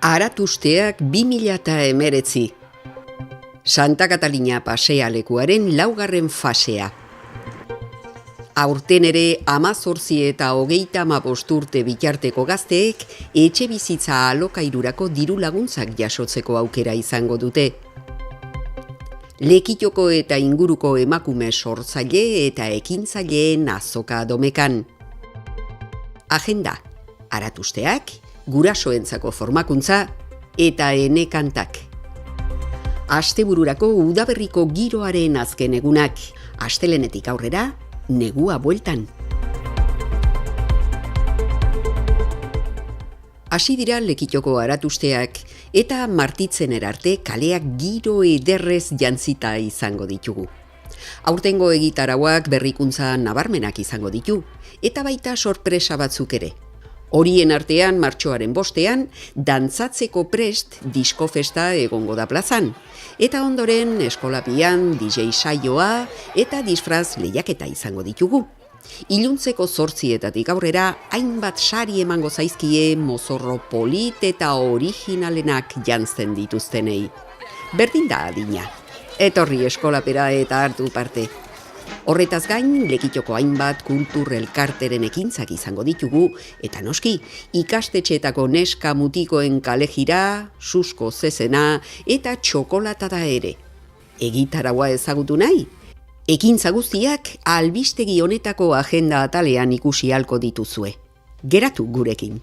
Aratusteak 2019. Santa Katalina pasealekuaren laugarren fasea. Aurten ere 18 eta 35 urte bitarteko gazteek etxe bizitza alokairurako diru laguntzak jasotzeko aukera izango dute. Lekitoko eta inguruko emakume sortzaile eta ekintzaileen azoka domekan. Agenda: aratusteak, gurasoentzako formakuntza eta enekantak. Astebururako udaberriko giroaren azken egunak, astelenetik aurrera, negua bueltan. Hasi dira Lekitoko aratusteak eta martitzener arte kaleak giro ederrez jantzita izango ditugu. Aurtengo egitarauak berrikuntza nabarmenak izango ditu, eta baita sorpresa batzuk ere. Horien artean martxoaren 5ean, dantzatzeko prest diskofesta egongo da plazan, eta ondoren eskolapian DJ saioa eta disfraz lehiaketa izango ditugu. Iluntzeko 8 aurrera, hainbat sari emango zaizkie mozorro polit eta originalenak jantzen dituztenei. Berdin da adina, etorri eskolapera eta hartu parte. Horretaz gain, Lekitoko hainbat kultur elkarteren ekintzak izango ditugu, eta noski, ikastetxeetako neska mutikoen kalejira, susko zezena eta txokolatada ere. Egitaraua ezagutu nahi? Ekintza guztiak albistegi honetako agenda atalean ikusi ahalko dituzue. Geratu gurekin.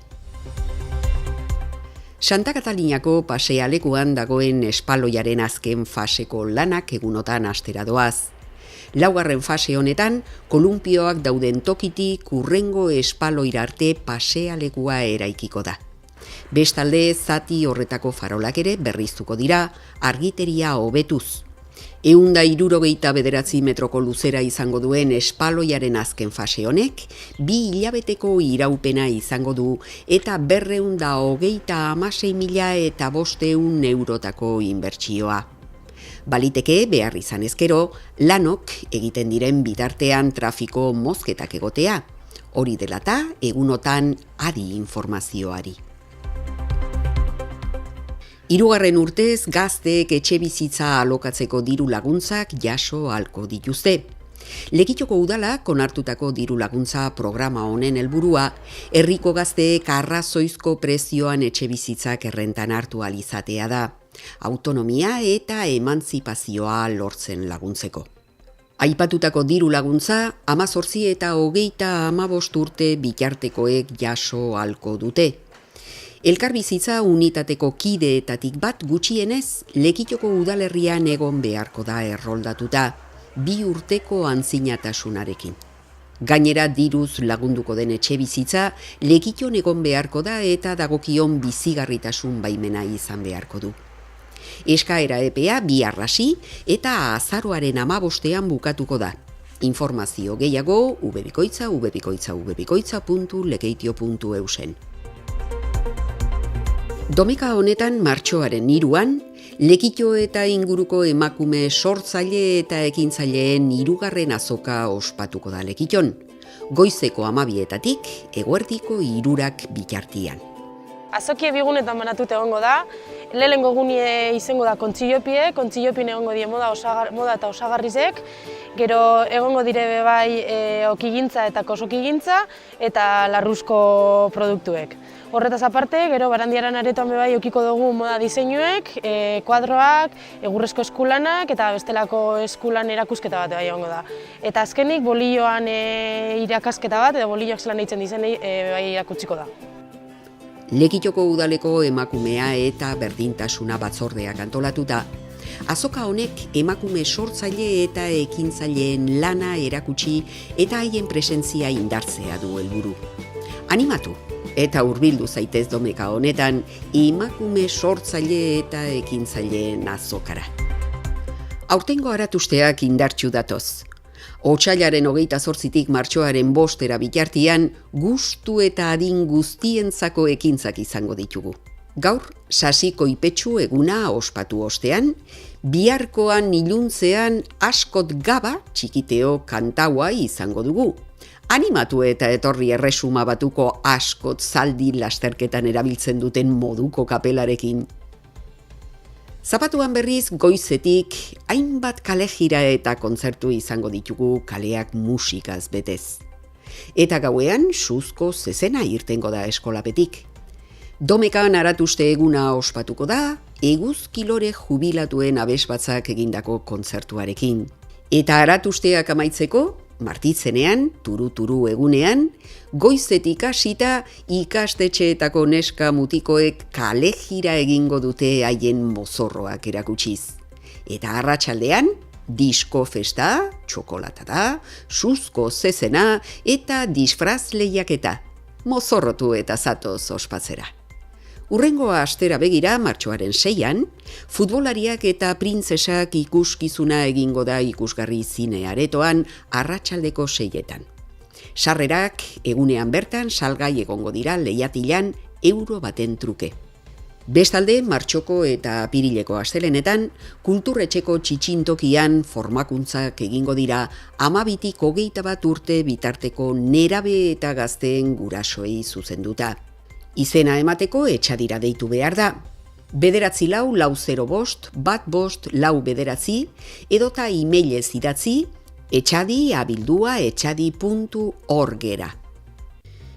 Santa Katalinako pasealekuan dagoen espaloiaren azken faseko lanak egunotan astera doaz. Laugarren fase honetan, kolumpioak dauden tokitik hurrengo espaloira arte pasealekua eraikiko da. Bestalde, zati horretako farolak ere berriztuko dira, argiteria hobetuz. 169 metroko luzera izango duen espaloiaren azken fase honek, 2 hilabeteko iraupena izango du eta 226.500 eurotako inbertsioa. Baliteke behar izan ezkero, lanok egiten diren bitartean trafiko mozketak egotea. Hori delata, egunotan adi informazioari. 3. urtez gazteek etxe bizitza alokatzeko diru laguntzak jaso ahalko dituzte. Lekitoko udalak onartutako diru laguntza programa honen helburua, herriko gazteek arrazoizko prezioan etxe bizitzak errentan hartu ahal izatea da. Autonomia eta emantzipazioa lortzen laguntzeko. Aipatutako diru laguntza 18 eta 35 urte bitartekoek jaso ahalko dute. Elkarbizitza unitateko kideetatik bat gutxienez Lekitoko udalerrian egon beharko da erroldatuta, 2 urteko antzinatasunarekin. Gainera diruz lagunduko den etxe bizitza Lekiton egon beharko da eta dagokion bizigarritasun baimena izan beharko du. Eskaera epea bihar hasi eta azaroaren 15ean bukatuko da. Informazio gehiago www.lekeitio.eusen. Domeka honetan martxoaren 3ean, Lekitio eta inguruko emakume sortzaile eta ekintzaileen 3. azoka ospatuko da Lekiton. Goizeko 12etatik eguerdiko 3 bitartian. Azokie bigunetan banatute egongo da, lehenengo egunie izango da kontzilopiin egongo die moda eta osagarrizek, gero egongo dire bai okigintza eta kosokigintza eta larruzko produktuek. Horretaz aparte, gero barandiaran aretoan bai eukiko dugu moda diseinuek, kuadroak, egurrezko eskulanak eta bestelako eskulan erakusketa bat bai egongo da. Eta azkenik bolioan irakasketa bat, edo bolioak zelan eitzen dizenei bai erakutsiko da. Lekitoko udaleko emakumea eta berdintasuna batzordeak antolatuta, azoka honek emakume sortzaile eta ekintzaileen lana erakutsi eta haien presentzia indartzea du helburu. Animatu eta hurbildu zaitez domeka honetan emakume sortzaile eta ekintzaileen azokara. Aurtengo aratusteak indartsu datoz. Otsailaren 28tik martxoaren 5era bitartian gustu eta adin guztientzako ekintzak izango ditugu. Gaur, sasiko ipetsu eguna ospatu ostean, biharkoan iluntzean askot gaba txikiteo kantaua izango dugu. Animatu eta etorri erresuma batuko askot zaldi lasterketan erabiltzen duten moduko kapelarekin. Zapatuan berriz goizetik hainbat kale jira eta kontzertu izango ditugu kaleak musikaz betez. Eta gauean suzko zezena irtengo da eskolapetik. Domekan Aratuste eguna ospatuko da, eguzkilore jubilatuen abesbatzak egindako kontzertuarekin. Eta Aratusteak amaitzeko, Martitzenean, turu egunean, goizetik hasita ikastetxeetako neska mutikoek kale jira egingo dute haien mozorroak erakutsiz. Eta arratsaldean, disko festa, txokolatada, suzko zezena eta disfraz lehiaketa. Mozorrotu eta zatoz ospatzera. Urrengoa astera begira, martxoaren 6an, futbolariak eta printzesak ikuskizuna egingo da ikusgarri zine aretoan arratsaldeko 6etan. Sarrerak egunean bertan salgai egongo dira lehiatilan euro baten truke. Bestalde, martxoko eta apirileko astelenetan, kulturretxeko txitxintokian formakuntzak egingo dira 12tik 21 urte bitarteko nerabe eta gazteen gurasoei zuzenduta. Izena emateko etxadira deitu behar da. 94405 edota emailez idatzi etxadi@etxadi.org-era.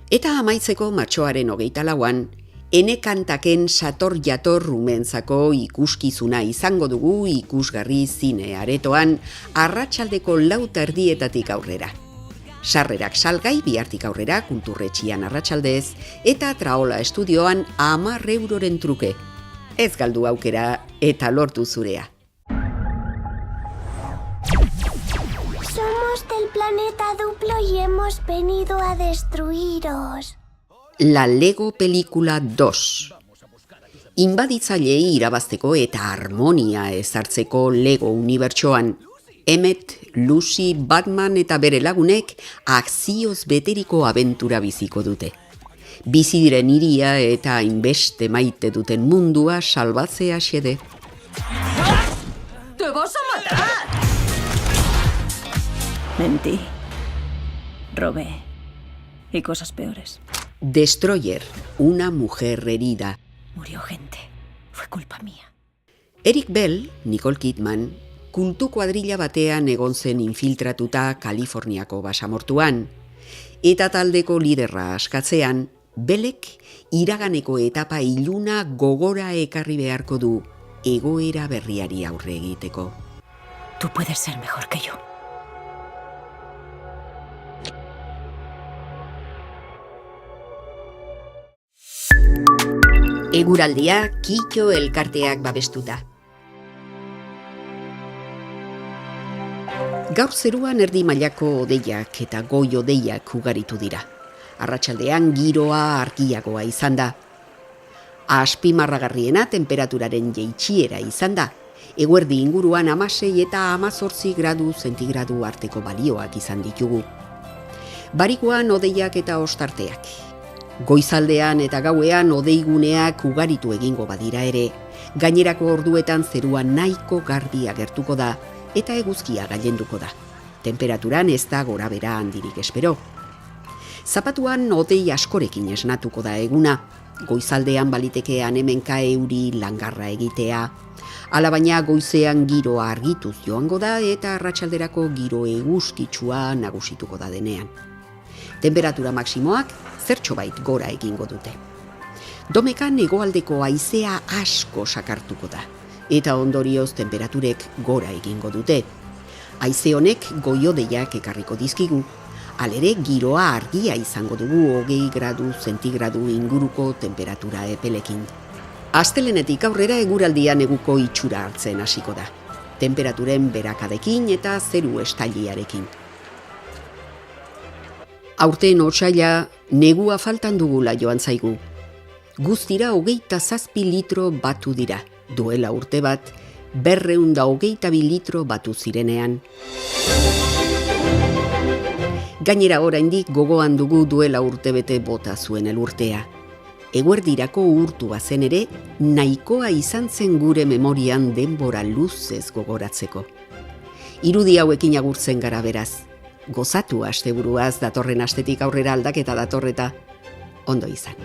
Eta amaitzeko martxoaren 24an, Enekantaken sator jator umentzako ikuskizuna izango dugu ikusgarri zine aretoan arratsaldeko 4:00 aurrera. Sarrerak salgai bihartik aurrera kulturretxian arratsaldez eta Traola estudioan 10 euroren truke. Ez galdu aukera eta lortu zurea. Somos del planeta Duplo y hemos venido a destruiros. La Lego Pelikula 2. Inbaditzaileei irabazteko eta harmonia ezartzeko Lego unibertsoan, Emmet, Lucy, Batman eta bere lagunek akzioz beteriko abentura biziko dute. Bizi diren hiria eta hainbeste maite duten mundua salbatzea xede. ¡Te vas a matar! Mentí. Robé. Y cosas peores. Destroyer, una mujer herida. Murió gente. Fue culpa mía. Eric Bell, Nicole Kidman, kultu kuadrilla batean egon zen infiltratuta Kaliforniako basamortuan. Eta taldeko liderra askatzean, Bellek iraganeko etapa iluna gogora ekarri beharko du egoera berriari aurre egiteko. Tú puedes ser mejor que yo. Eguraldia Kito elkarteak babestuta. Gaur zeruan erdi mailako odeiak eta goi odeiak ugaritu dira. Arratsaldean giroa argiagoa izan da. Azpimarragarriena temperaturaren jeitsiera izan da. Eguerdi inguruan 16 eta 18 gradu zentigradu arteko balioak izan ditugu. Barikuan odeiak eta ostarteak. Goizaldean eta gauean odeiguneak ugaritu egingo badira ere, gainerako orduetan zerua nahiko garbi agertuko da eta eguzkia gailenduko da. Temperaturan ez da gorabehera handirik espero. Zapatuan odei askorekin esnatuko da eguna, goizaldean balitekean hemenka euri langarra egitea, alabaina goizean giroa argituz joango da eta arratsalderako giro eguzkitsua nagusituko da denean. Temperatura maksimoak zertxobait gora egingo dute. Domekan hegoaldeko haizea asko sakartuko da, eta ondorioz temperaturek gora egingo dute. Haize honek goiodeiak ekarriko dizkigu, halere giroa argia izango dugu 20 gradu zentigradu inguruko temperatura epelekin. Astelenetik aurrera eguraldian neguko itxura hartzen hasiko da. Temperaturen berakadekin eta zeru estailiarekin. Aurten otsaila negua faltan dugula joan zaigu. Guztira 27 litro batu dira, duela urte bat, 222 litro batu zirenean. Gainera oraindik gogoan dugu duela urtebete bota zuen elurtea. Eguerdirako urtu bazen ere, nahikoa izan zen gure memorian denbora luzez gogoratzeko. Irudi hauekin agurtzen gara beraz. gozatu asteburuaz, datorren astetik aurrera aldaketa datorreta, ondo izan.